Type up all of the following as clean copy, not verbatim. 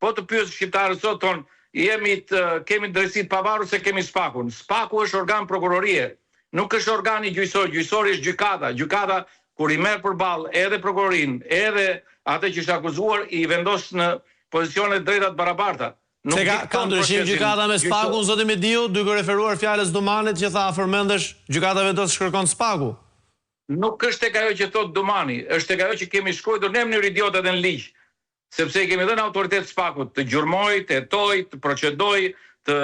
Po të pyes shqiptarët sot tonë, kemi drejtësi të pavarur se kemi SPAK-un. SPAK-u është organ prokurorie, nuk është organi gjyqësor. Gjyqësori është gjykata. Gjykata kur i merr përballë edhe prokurorin, edhe atë që është akuzuar, i vendos në pozicione drejta të barabarta. Se ka ndryshim gjykata me SPAK-un, zoti Mediu, duke referuar fjalës Dumanit që tha përmendesh gjykata vendos shkërkon SPAK-u. Nuk është tek ajo që thot Dumani, është tek ajo që kemi shkruar në mënyrë idiotë edhe në ligj, sepse kemi dhënë autoritet SPAK-ut të gjurmoj, të hetojë, të procedoj, të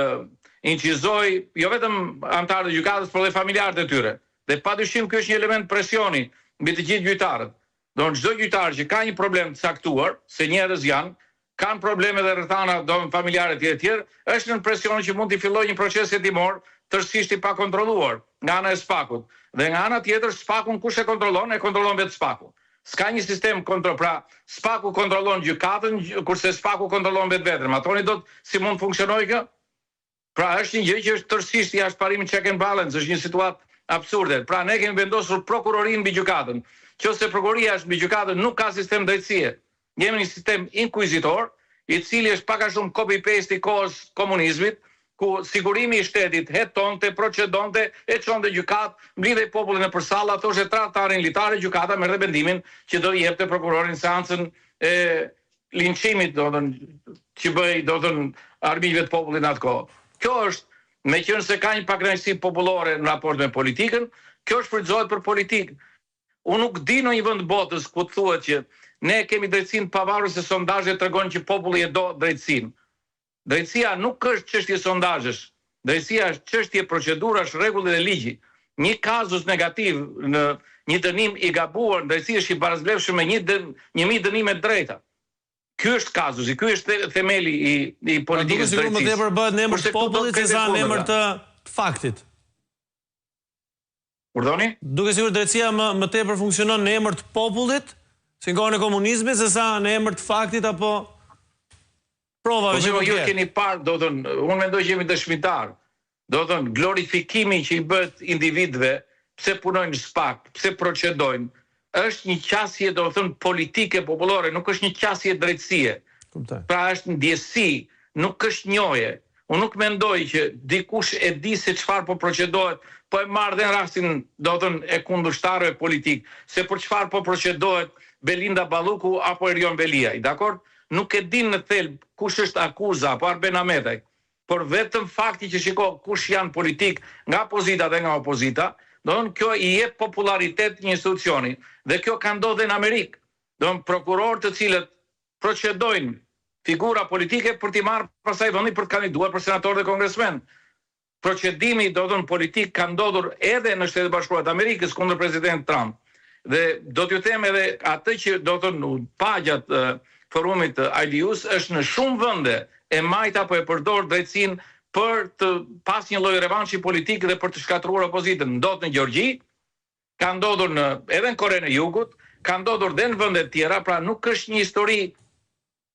incizoj, jo vetëm anëtarët e gjykatës, por edhe familjarët e tyre. Dhe padyshim ky është një element presioni mbi të gjithë gjyqtarët. Do çdo gjyqtar që ka një problem të caktuar, se njerëz janë, kanë probleme dhe rrethana familjare të tjerë, është në presion që mund të fillojë një proces hetimor tërësisht i pakontrolluar nga ana e SPAK-ut. Dhe nga ana tjetër SPAK-un kush e kontrollon vetë SPAK-u. S'ka një sistem kontrol, pra SPAK-u kontrollon gjykatën, kurse SPAK-u kontrollon vetveten. Matoni dot si mund funksionojë kjo? Pra është një gjë që është tërësisht jashtë parimit check and balance, është një situatë absurde. Pra ne kemi vendosur prokurorinë mbi gjykatën. Nëse prokuroria është mbi gjykatën, nuk ka sistem drejtësie. Jemi një sistem inkvizitor, i cili është pak a shumë copy-paste i kohës komunizmit, ku sigurimi i shtetit hetonte, procedonte, e çonte gjykat, mblidhej popullin në përsalla, thoshte tradhtarin litare, gjykata merrte vendimin që do i jepte prokurorin seancën e linçimit, që bëj armiqve të popullit në atë kohë. Kjo është, meqenëse ka një pakënaqësi popullore në raport me politikën, kjo shfrytëzohet për politikë. Unë nuk di në një vend botës ku thuhet që ne kemi drejtësinë pavarur se sondazhet tregojnë që populli e do drejtësinë. Drejtësia nuk është çështje sondazhesh. Drejtësia është çështje procedurash, rregull dhe ligji. Një kazus negativ në një dënim i gabuar në drejtësi është i barazblefshëm me 1000 dënime të drejta. Ky është kazusi, ky është themeli i politikës drejtësisë. Duke sigurisht më tepër bëhet në emër të popullit se sa në emër të faktit. Urdhoni? Duke sigurisht drejtësia më tepër funksionon në emër të popullit, si në kohën e komunizmit, se sa në emër të faktit apo provave që ju keni parë, unë mendoj që jemi dëshmitar. Glorifikimi që i bëhet individëve, pse punojnë në SPAK, pse procedojnë, është një qasje politike popullore, nuk është një qasje drejtësie. Pra është ndjesi, nuk është njohje. Unë nuk mendoj që dikush e di se çfarë po procedohet, po e marrë dhe në rastin e kundërshtarëve politik, se për çfarë po procedohet Belinda Balluku apo Erion Veliaj, dakor? Nuk e din në thelb kush është akuza apo Arben Ahmetaj, por vetëm fakti që shiko kush janë politik nga pozita dhe nga opozita, kjo i jep popularitet një institucioni. Dhe kjo ka ndodhur në Amerikë. Prokurorë të cilët procedojnë figura politike për t'i marrë pastaj vendi për të kandiduar për senator dhe kongresmen. Procedimi politik ka ndodhur edhe në Shtetet Bashkuara të Amerikës kundër presidentit Trump. Dhe do t'ju them edhe atë që pagjat forumit IDU-s është në shumë vende e majta apo e përdor drejtësinë për të pas një lloj revanshi politik dhe për të shkatëruar opozitën. Ndodh në Gjergji, ka ndodhur edhe në Korenë e Jugut, ka ndodhur edhe në vende të tjera, pra nuk është një histori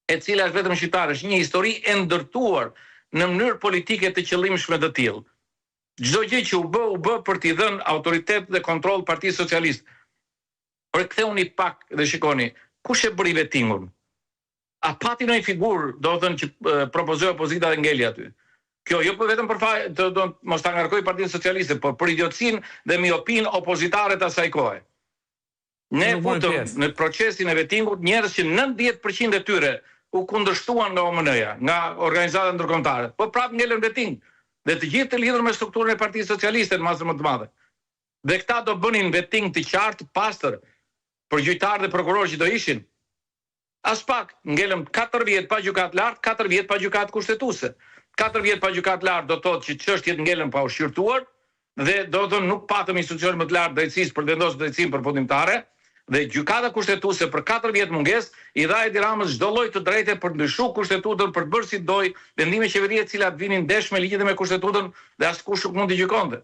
e cila është vetëm shqiptare, është një histori e ndërtuar në mënyrë politike të qëllimshme të tillë. Çdo gjë që u bë për t'i dhënë autoritet dhe kontroll Partisë Socialiste. Por ktheuni pak dhe shikoni, kush e bëri vetingun? A pati ndonjë figurë, që propozoi opozita dhe ngeli aty? Kjo jo vetëm për mos ta ngarkoj Partinë Socialiste, por për idiotësinë dhe miopinë opozitare të asaj kohe. Ne futëm në procesin e vetingut njerëz që 90% e tyre u kundërshtuan nga OMN-ja, nga organizata ndërkombëtare. Po prapë ngelën veting. Dhe të gjithë të lidhur me strukturën e Partisë Socialiste në masë më të madhe. Dhe këta do bënin veting të qartë, pastër, për gjyqtarë dhe prokurorë që do ishin. As pak, ngelëm 4 vjet pa gjykat lart, 4 vjet pa gjykat kushtetuese. 4 vjet pa gjykat lart do thotë që çështjet ngelën pa u shqyrtuar dhe do të thonë nuk patëm institucion më të lartë drejtësisë për të vendosur drejtësinë përfundimtare dhe gjykata kushtetuese për 4 vjet mungesë i dha Edi Ramës çdo lloj të drejtë për të ndryshuar kushtetutën, për të bërë si doj vendime qeverie të cilat vinin ndesh me ligjin dhe me kushtetutën dhe askush nuk mund t'i gjykonte.